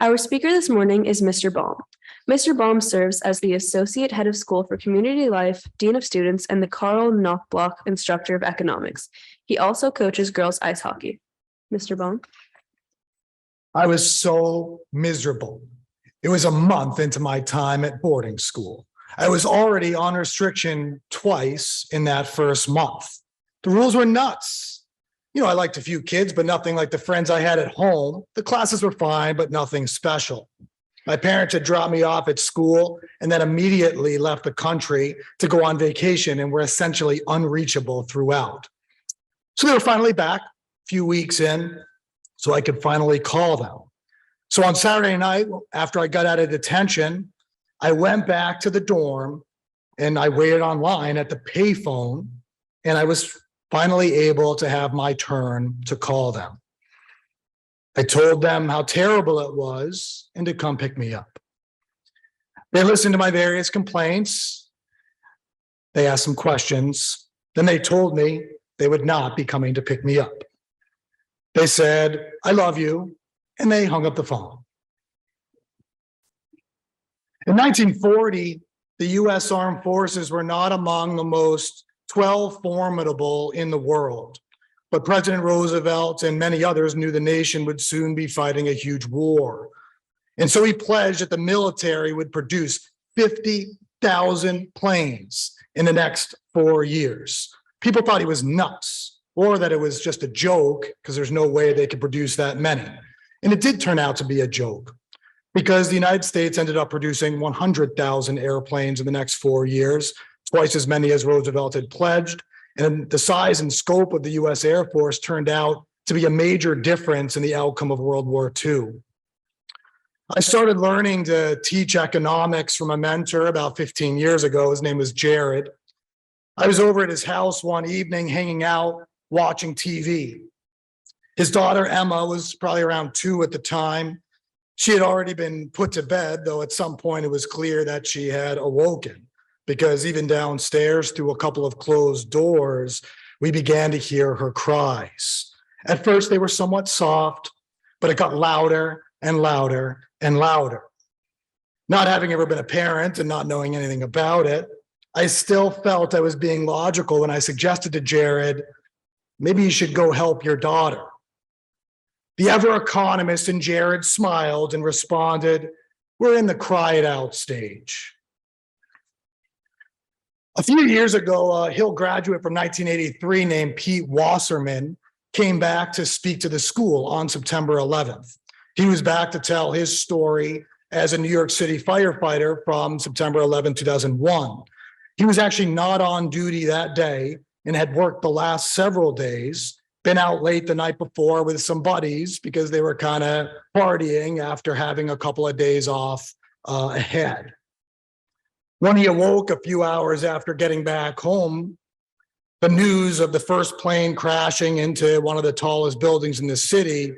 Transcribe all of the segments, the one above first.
Our speaker this morning is Mr. Baum. Mr. Baum serves as the Associate Head of School for Community Life, Dean of Students, and the Karl Knockbloch Instructor of Economics. He also coaches girls ice hockey. Mr. Baum. I was so miserable. It was a month into my time at boarding school. I was already on restriction twice in that first month. The rules were nuts. I liked a few kids, but nothing like the friends I had at home. The classes were fine, but nothing special. My parents had dropped me off at school and then immediately left the country to go on vacation and were essentially unreachable throughout. So they were finally back a few weeks in, so I could finally call them. So on Saturday night, after I got out of detention, I went back to the dorm and I waited online at the payphone, and I was finally able to have my turn to call them. I told them how terrible it was and to come pick me up. They listened to my various complaints. They asked some questions. Then they told me they would not be coming to pick me up. They said, "I love you," and they hung up the phone. In 1940, the US Armed Forces were not among the most 12 formidable in the world, but President Roosevelt and many others knew the nation would soon be fighting a huge war. And so he pledged that the military would produce 50,000 planes in the next 4 years. People thought he was nuts, or that it was just a joke because there's no way they could produce that many. And it did turn out to be a joke, because the United States ended up producing 100,000 airplanes in the next 4 years, twice as many as Roosevelt had pledged. And the size and scope of the US Air Force turned out to be a major difference in the outcome of World War II. I started learning to teach economics from a mentor about 15 years ago. His name was Jared. I was over at his house one evening, hanging out, watching TV. His daughter, Emma, was probably around 2 at the time. She had already been put to bed, though at some point it was clear that she had awoken, because even downstairs through a couple of closed doors, we began to hear her cries. At first, they were somewhat soft, but it got louder and louder and louder. Not having ever been a parent and not knowing anything about it, I still felt I was being logical when I suggested to Jared, maybe you should go help your daughter. The ever-economist in Jared smiled and responded, "We're in the cry it out stage." A few years ago, a Hill graduate from 1983 named Pete Wasserman came back to speak to the school on September 11th. He was back to tell his story as a New York City firefighter from September 11, 2001. He was actually not on duty that day and had worked the last several days, been out late the night before with some buddies because they were kind of partying after having a couple of days off ahead. When he awoke a few hours after getting back home, the news of the first plane crashing into one of the tallest buildings in the city,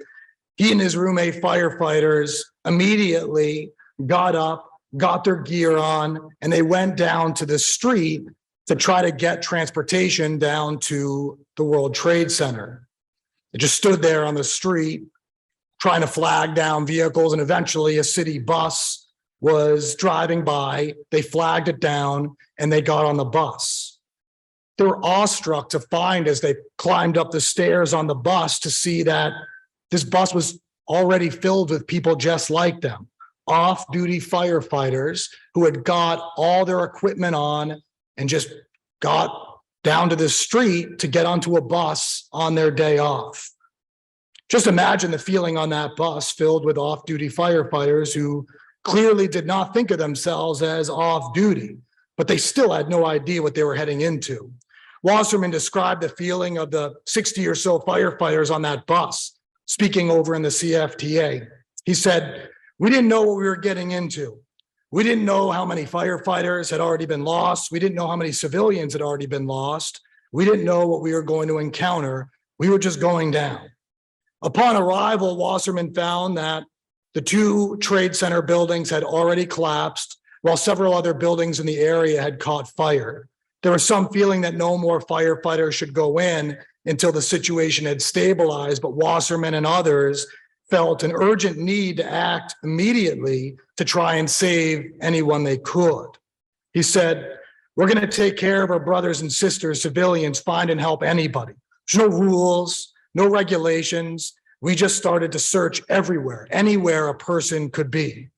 he and his roommate firefighters immediately got up, got their gear on, and they went down to the street to try to get transportation down to the World Trade Center. They just stood there on the street trying to flag down vehicles, and eventually a city bus was driving by. They flagged it down and they got on the bus. They were awestruck to find, as they climbed up the stairs on the bus, to see that this bus was already filled with people just like them, off-duty firefighters who had got all their equipment on and just got down to the street to get onto a bus on their day off. Just imagine the feeling on that bus filled with off-duty firefighters who clearly did not think of themselves as off-duty, but they still had no idea what they were heading into. Wasserman described the feeling of the 60 or so firefighters on that bus, speaking over in the CFTA. He said, "We didn't know what we were getting into. We didn't know how many firefighters had already been lost. We didn't know how many civilians had already been lost. We didn't know what we were going to encounter. We were just going down." Upon arrival, Wasserman found that the 2 trade center buildings had already collapsed, while several other buildings in the area had caught fire. There was some feeling that no more firefighters should go in until the situation had stabilized, but Wasserman and others felt an urgent need to act immediately to try and save anyone they could. He said, "We're going to take care of our brothers and sisters, civilians, find and help anybody. There's no rules, no regulations. We just started to search everywhere, anywhere a person could be.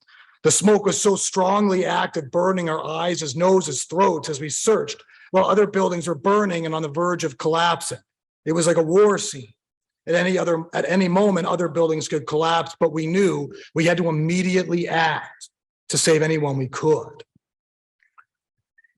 The smoke was so strongly active, burning our eyes, his noses, throats as we searched, while other buildings were burning and on the verge of collapsing. It was like a war scene. At any moment, other buildings could collapse, but we knew we had to immediately act to save anyone we could."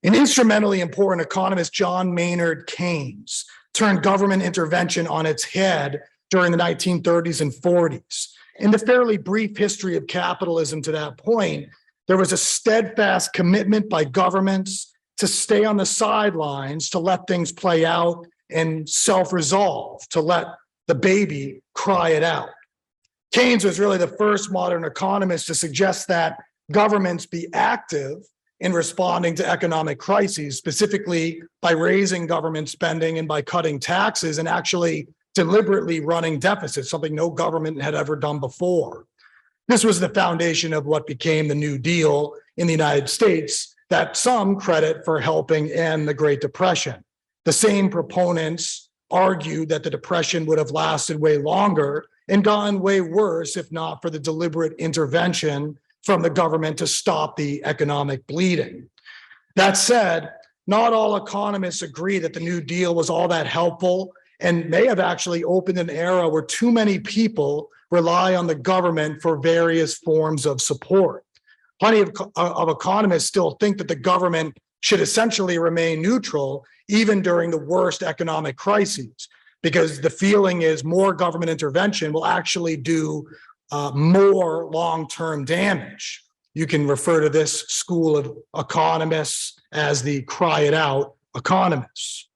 An instrumentally important economist, John Maynard Keynes, turned government intervention on its head during the 1930s and 40s. In the fairly brief history of capitalism to that point, there was a steadfast commitment by governments to stay on the sidelines, to let things play out and self-resolve, to let the baby cry it out. Keynes was really the first modern economist to suggest that governments be active in responding to economic crises, specifically by raising government spending and by cutting taxes and actually deliberately running deficits, something no government had ever done before. This was the foundation of what became the New Deal in the United States that some credit for helping end the Great Depression. The same proponents argued that the Depression would have lasted way longer and gotten way worse if not for the deliberate intervention from the government to stop the economic bleeding. That said, not all economists agree that the New Deal was all that helpful and may have actually opened an era where too many people rely on the government for various forms of support. Plenty of economists still think that the government should essentially remain neutral even during the worst economic crises, because the feeling is more government intervention will actually do more long-term damage. You can refer to this school of economists as the cry it out economists.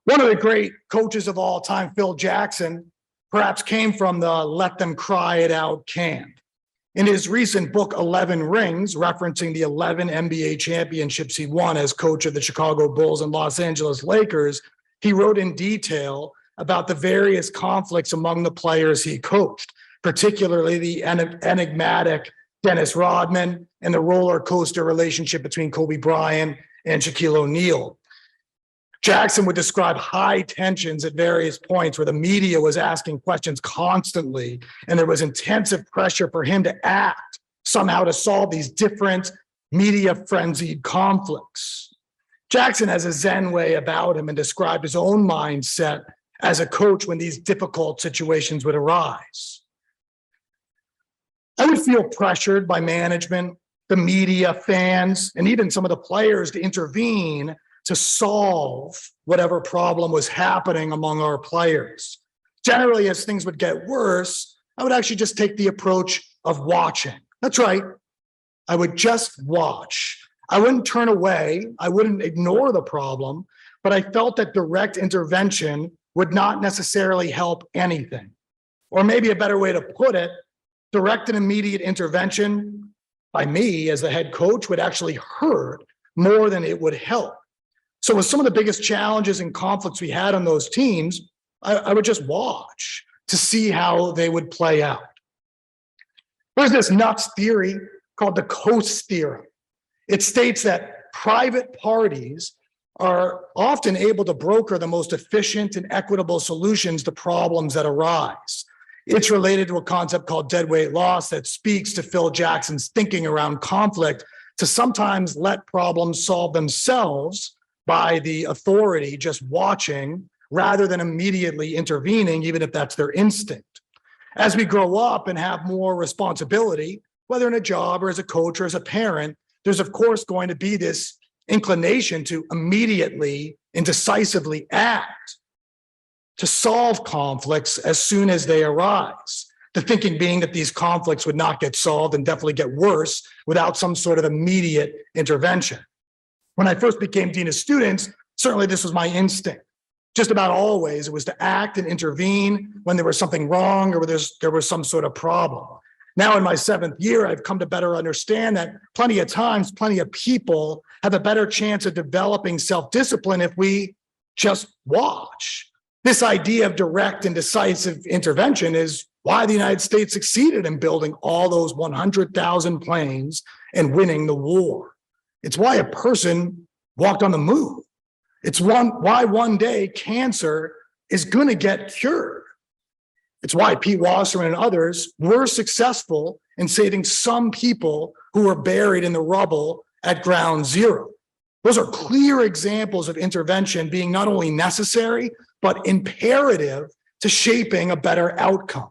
One of the great coaches of all time, Phil Jackson, perhaps came from the let them cry it out camp. In his recent book, 11 Rings, referencing the 11 NBA championships he won as coach of the Chicago Bulls and Los Angeles Lakers, he wrote in detail about the various conflicts among the players he coached, particularly the enigmatic Dennis Rodman and the roller coaster relationship between Kobe Bryant and Shaquille O'Neal. Jackson would describe high tensions at various points where the media was asking questions constantly, and there was intensive pressure for him to act somehow to solve these different media-frenzied conflicts. Jackson has a Zen way about him and described his own mindset as a coach when these difficult situations would arise. I would feel pressured by management, the media, fans, and even some of the players to intervene to solve whatever problem was happening among our players. Generally, as things would get worse, I would actually just take the approach of watching. That's right. I would just watch. I wouldn't turn away. I wouldn't ignore the problem, but I felt that direct intervention would not necessarily help anything. Or maybe a better way to put it, direct and immediate intervention by me as the head coach would actually hurt more than it would help. So with some of the biggest challenges and conflicts we had on those teams, I would just watch to see how they would play out. There's this nuts theory called the Coast Theorem. It states that private parties are often able to broker the most efficient and equitable solutions to problems that arise. It's related to a concept called Deadweight Loss that speaks to Phil Jackson's thinking around conflict to sometimes let problems solve themselves by the authority just watching rather than immediately intervening, even if that's their instinct. As we grow up and have more responsibility, whether in a job or as a coach or as a parent, there's of course going to be this inclination to immediately and decisively act to solve conflicts as soon as they arise. The thinking being that these conflicts would not get solved and definitely get worse without some sort of immediate intervention. When I first became dean of students, certainly this was my instinct. Just about always, it was to act and intervene when there was something wrong or there was some sort of problem. Now in my 7th year, I've come to better understand that plenty of times, plenty of people have a better chance of developing self-discipline if we just watch. This idea of direct and decisive intervention is why the United States succeeded in building all those 100,000 planes and winning the war. It's why a person walked on the moon. It's why one day cancer is going to get cured. It's why Pete Wasserman and others were successful in saving some people who were buried in the rubble at ground zero. Those are clear examples of intervention being not only necessary, but imperative to shaping a better outcome.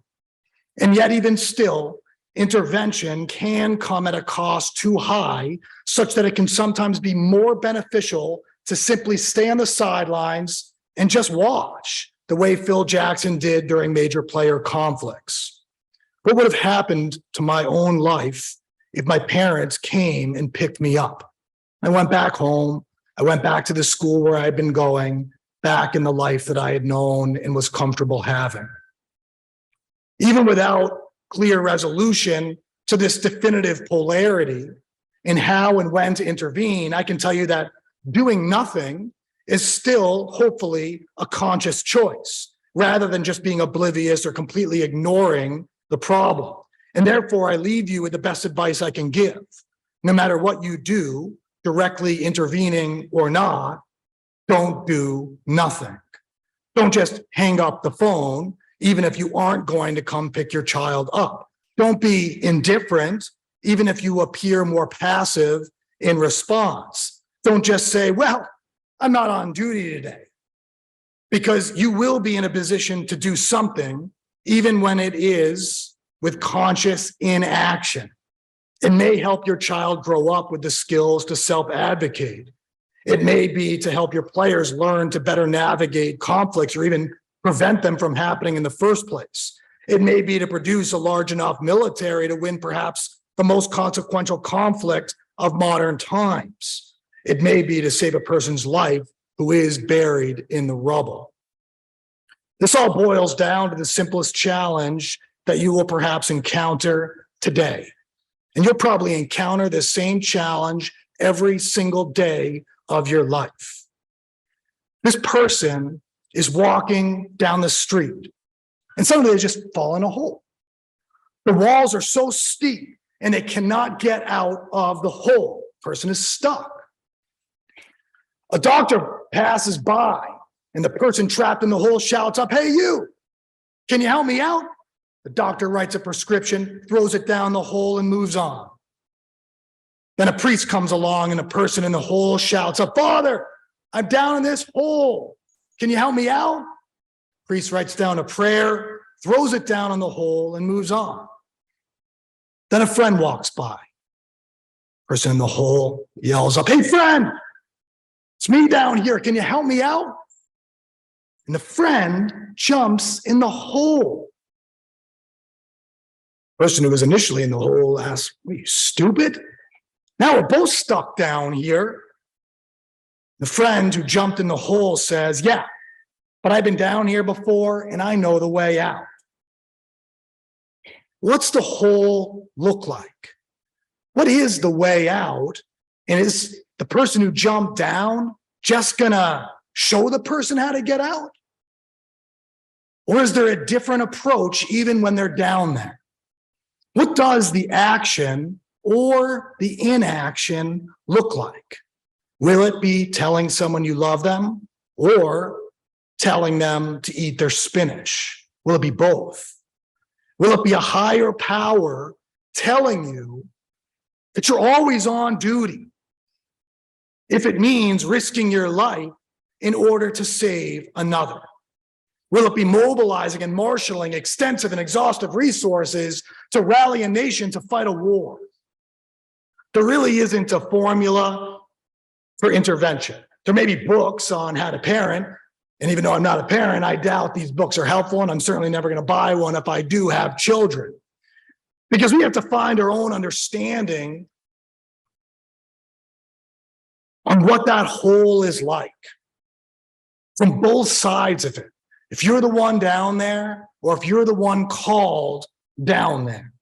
And yet, even still, intervention can come at a cost too high, such that it can sometimes be more beneficial to simply stay on the sidelines and just watch, the way Phil Jackson did during major player conflicts. What would have happened to my own life if my parents came and picked me up? I went back home. I went back to the school where I'd been going, back in the life that I had known and was comfortable having. Even without clear resolution to this definitive polarity in how and when to intervene, I can tell you that doing nothing is still, hopefully, a conscious choice, rather than just being oblivious or completely ignoring the problem. And therefore, I leave you with the best advice I can give. No matter what you do, directly intervening or not, don't do nothing. Don't just hang up the phone, even if you aren't going to come pick your child up. Don't be indifferent, even if you appear more passive in response. Don't just say, well, I'm not on duty today, because you will be in a position to do something, even when it is with conscious inaction. It may help your child grow up with the skills to self-advocate. It may be to help your players learn to better navigate conflicts or even prevent them from happening in the first place. It may be to produce a large enough military to win perhaps the most consequential conflict of modern times. It may be to save a person's life who is buried in the rubble. This all boils down to the simplest challenge that you will perhaps encounter today. And you'll probably encounter the same challenge every single day of your life. This person is walking down the street, and suddenly they just fall in a hole. The walls are so steep and they cannot get out of the hole. The person is stuck. A doctor passes by and the person trapped in the hole shouts up, "Hey, you, can you help me out?" The doctor writes a prescription, throws it down the hole, and moves on. Then a priest comes along and the person in the hole shouts up, "Father, I'm down in this hole. Can you help me out?" Priest writes down a prayer, throws it down in the hole, and moves on. Then a friend walks by. Person in the hole yells up, "Hey, friend, it's me down here. Can you help me out?" And the friend jumps in the hole. The person who was initially in the hole asks, "Are you stupid? Now we're both stuck down here." The friend who jumped in the hole says, "Yeah, but I've been down here before and I know the way out." What's the hole look like? What is the way out? And is the person who jumped down just gonna show the person how to get out? Or is there a different approach even when they're down there? What does the action or the inaction look like? Will it be telling someone you love them or telling them to eat their spinach? Will it be both? Will it be a higher power telling you that you're always on duty if it means risking your life in order to save another? Will it be mobilizing and marshaling extensive and exhaustive resources to rally a nation to fight a war? There really isn't a formula for intervention. There may be books on how to parent, and even though I'm not a parent, I doubt these books are helpful, and I'm certainly never going to buy one if I do have children. Because we have to find our own understanding on what that hole is like from both sides of it. If you're the one down there, or if you're the one called down there,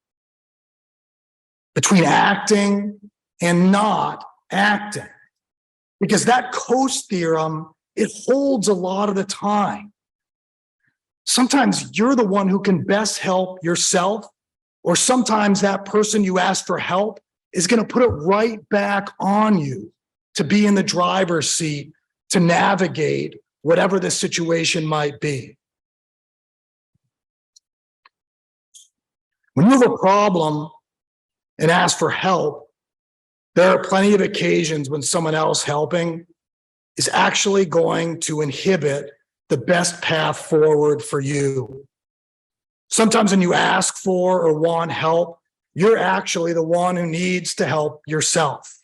between acting and not acting. Because that Coast Theorem, it holds a lot of the time. Sometimes you're the one who can best help yourself, or sometimes that person you ask for help is going to put it right back on you to be in the driver's seat to navigate whatever the situation might be. When you have a problem and ask for help, there are plenty of occasions when someone else helping is actually going to inhibit the best path forward for you. Sometimes when you ask for or want help, you're actually the one who needs to help yourself.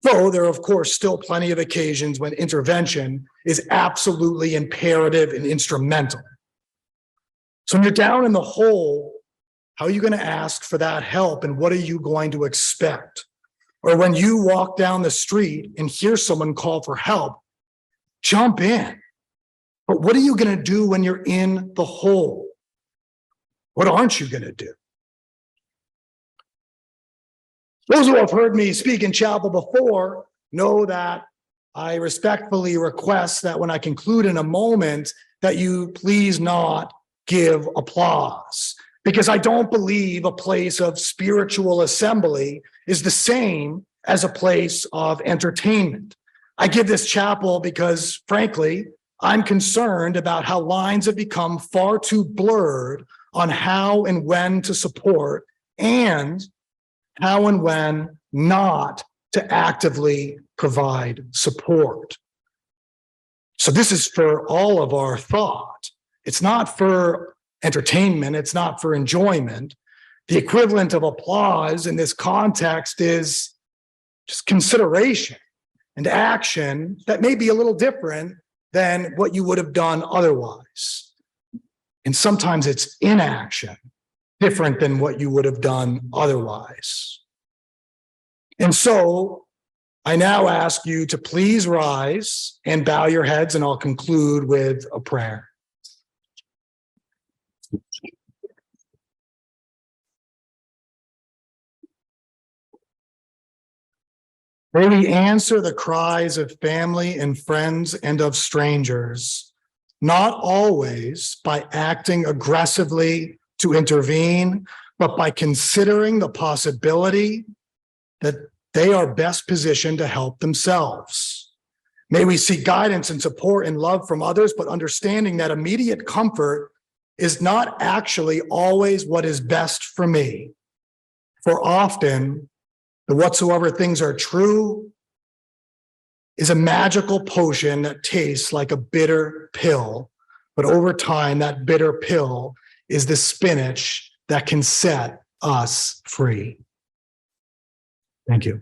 Though there are, of course, still plenty of occasions when intervention is absolutely imperative and instrumental. So when you're down in the hole, how are you going to ask for that help, and what are you going to expect? Or when you walk down the street and hear someone call for help, jump in. But what are you going to do when you're in the hole? What aren't you going to do? Those who have heard me speak in chapel before know that I respectfully request that when I conclude in a moment that you please not give applause, because I don't believe a place of spiritual assembly is the same as a place of entertainment. I give this chapel because, frankly, I'm concerned about how lines have become far too blurred on how and when to support and how and when not to actively provide support. So this is for all of our thought. It's not for entertainment. It's not for enjoyment. The equivalent of applause in this context is just consideration and action that may be a little different than what you would have done otherwise. And sometimes it's inaction, different than what you would have done otherwise. And so I now ask you to please rise and bow your heads, and I'll conclude with a prayer. May we answer the cries of family and friends and of strangers, not always by acting aggressively to intervene, but by considering the possibility that they are best positioned to help themselves. May we seek guidance and support and love from others, but understanding that immediate comfort is not actually always what is best for me. For often, the whatsoever things are true is a magical potion that tastes like a bitter pill, but over time, that bitter pill is the spinach that can set us free. Thank you.